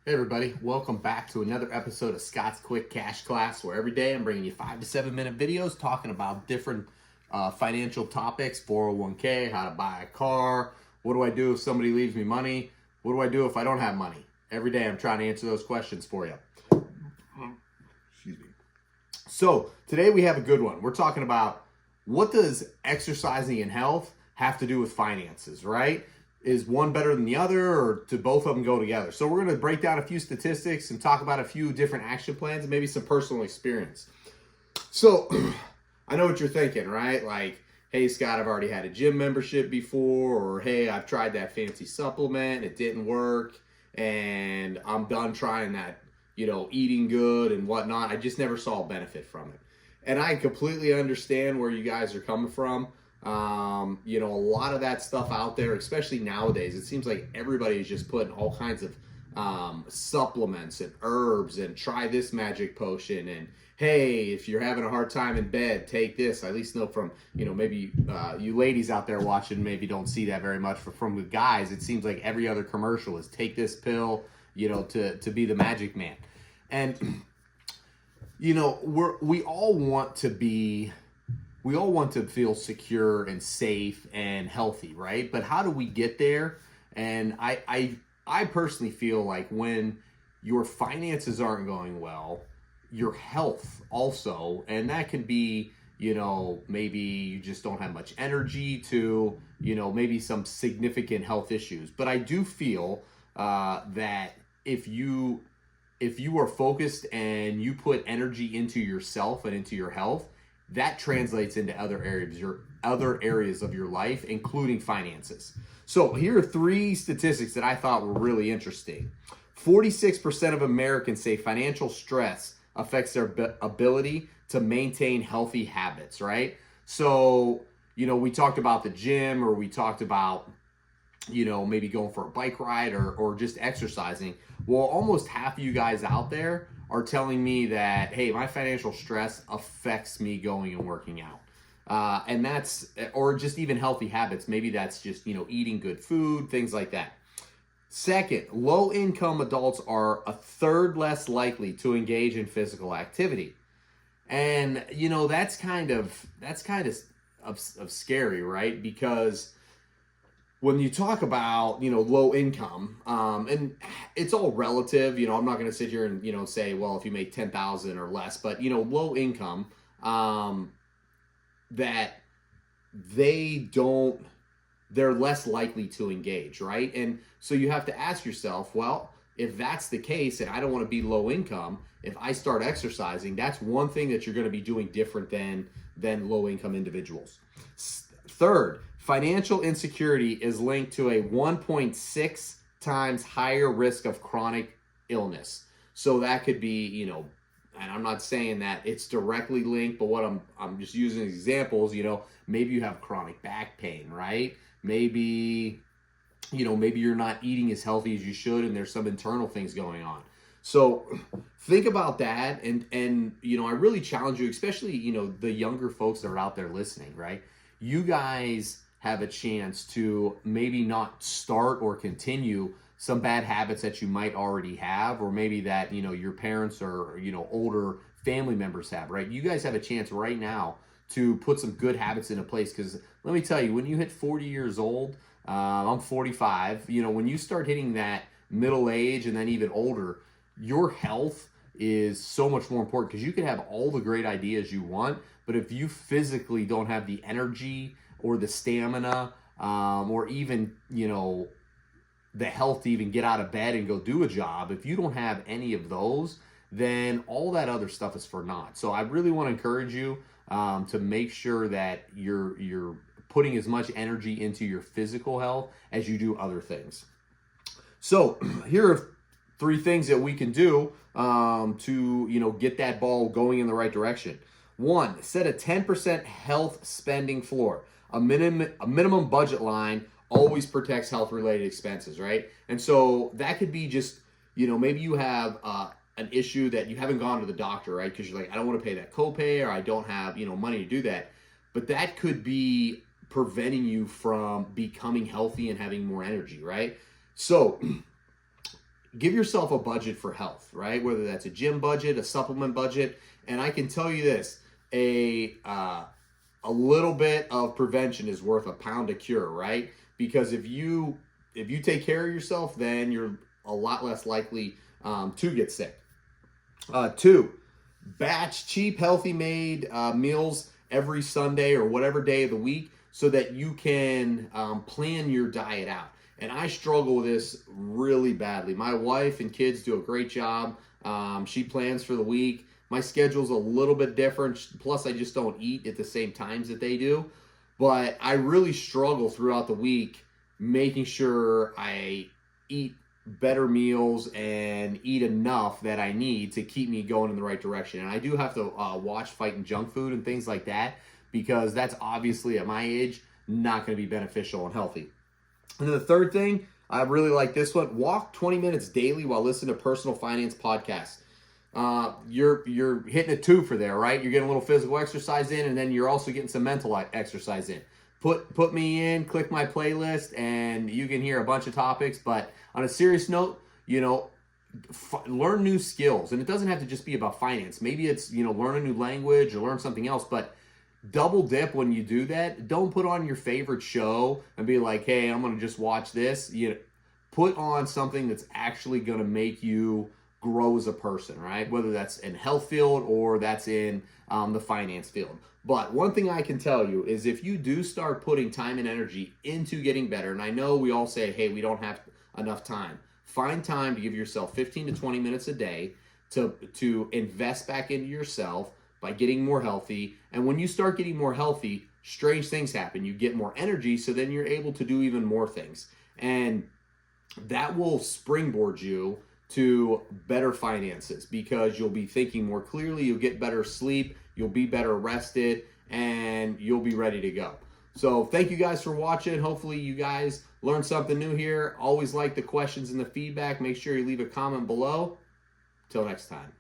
Hey everybody, welcome back to another episode of Scott's Quick Cash Class, where every day I'm bringing you 5 to 7 minute videos talking about different financial topics, 401k, how to buy a car, what do I do if somebody leaves me money, what do I do if I don't have money. Every day I'm trying to answer those questions for you. Excuse me. So today we have a good one. We're talking about what does exercising and health have to do with finances, right? Is one better than the other, or do both of them go together? So we're going to break down a few statistics and talk about a few different action plans and maybe some personal experience. So I know what you're thinking, right? Like, hey, Scott, I've already had a gym membership before, or hey, I've tried that fancy supplement, it didn't work, and I'm done trying that, eating good and whatnot. I just never saw a benefit from it. And I completely understand where you guys are coming from. A lot of that stuff out there, especially nowadays, it seems like everybody is just putting all kinds of supplements and herbs and try this magic potion. And hey, if you're having a hard time in bed, take this. I at least know from, maybe you ladies out there watching maybe don't see that very much. But from the guys, it seems like every other commercial is take this pill, to be the magic man. And, we all want to feel secure and safe and healthy, right? But how do we get there? And I personally feel like when your finances aren't going well, your health also, and that can be, maybe you just don't have much energy to, maybe some significant health issues. But I do feel that if you are focused and you put energy into yourself and into your health, that translates into other areas of your life, including finances. So here are 3 statistics that I thought were really interesting. 46% of Americans say financial stress affects their ability to maintain healthy habits, right? So, we talked about the gym, or we talked about, maybe going for a bike ride or just exercising. Well, almost half of you guys out there are telling me that, hey, my financial stress affects me going and working out. And that's, or just even healthy habits. Maybe that's just, eating good food, things like that. Second, low income adults are a third less likely to engage in physical activity. And, that's kind of scary, right? Because when you talk about, low income, and it's all relative, I'm not going to sit here and, say, well, if you make 10,000 or less, but, low income, that they're less likely to engage, right? And so you have to ask yourself, well, if that's the case and I don't want to be low income, if I start exercising, that's one thing that you're going to be doing different than low income individuals. Third, financial insecurity is linked to a 1.6 times higher risk of chronic illness. So that could be, and I'm not saying that it's directly linked, but what I'm just using examples, maybe you have chronic back pain, right? Maybe you're not eating as healthy as you should and there's some internal things going on. So think about that. And I really challenge you, especially, the younger folks that are out there listening, right? You guys have a chance to maybe not start or continue some bad habits that you might already have, or maybe that, your parents or, older family members have, right? You guys have a chance right now to put some good habits into place. Because let me tell you, when you hit 40 years old, I'm 45, when you start hitting that middle age and then even older, your health is so much more important, because you can have all the great ideas you want, but if you physically don't have the energy or the stamina, or even, the health to even get out of bed and go do a job, if you don't have any of those, then all that other stuff is for naught. So I really want to encourage you to make sure that you're putting as much energy into your physical health as you do other things. So here are 3 things that we can do to get that ball going in the right direction. 1, set a 10% health spending floor. A minimum budget line always protects health-related expenses, right? And so that could be just, maybe you have an issue that you haven't gone to the doctor, right? Because you're like, I don't want to pay that copay, or I don't have, money to do that. But that could be preventing you from becoming healthy and having more energy, right? So give yourself a budget for health, right? Whether that's a gym budget, a supplement budget. And I can tell you this, a little bit of prevention is worth a pound of cure, right? Because if you take care of yourself, then you're a lot less likely to get sick. Two, batch cheap, healthy made meals every Sunday or whatever day of the week so that you can plan your diet out. And I struggle with this really badly. My wife and kids do a great job. She plans for the week. My schedule's a little bit different. Plus, I just don't eat at the same times that they do. But I really struggle throughout the week making sure I eat better meals and eat enough that I need to keep me going in the right direction. And I do have to watch fighting junk food and things like that, because that's obviously at my age not going to be beneficial and healthy. And then the third thing, I really like this one: walk 20 minutes daily while listening to personal finance podcasts. You're hitting a twofer there, right? You're getting a little physical exercise in, and then you're also getting some mental exercise in. Put me in, click my playlist, and you can hear a bunch of topics. But on a serious note, learn new skills. And it doesn't have to just be about finance. Maybe it's, learn a new language or learn something else. But double dip when you do that. Don't put on your favorite show and be like, hey, I'm going to just watch this. Put on something that's actually going to make you grow as a person, right? Whether that's in health field or that's in the finance field. But one thing I can tell you is if you do start putting time and energy into getting better, and I know we all say, hey, we don't have enough time. Find time to give yourself 15 to 20 minutes a day to invest back into yourself by getting more healthy. And when you start getting more healthy, strange things happen. You get more energy, so then you're able to do even more things. And that will springboard you to better finances, because you'll be thinking more clearly, you'll get better sleep, you'll be better rested, and you'll be ready to go. So thank you guys for watching. Hopefully you guys learned something new here. Always like the questions and the feedback. Make sure you leave a comment below. Till next time.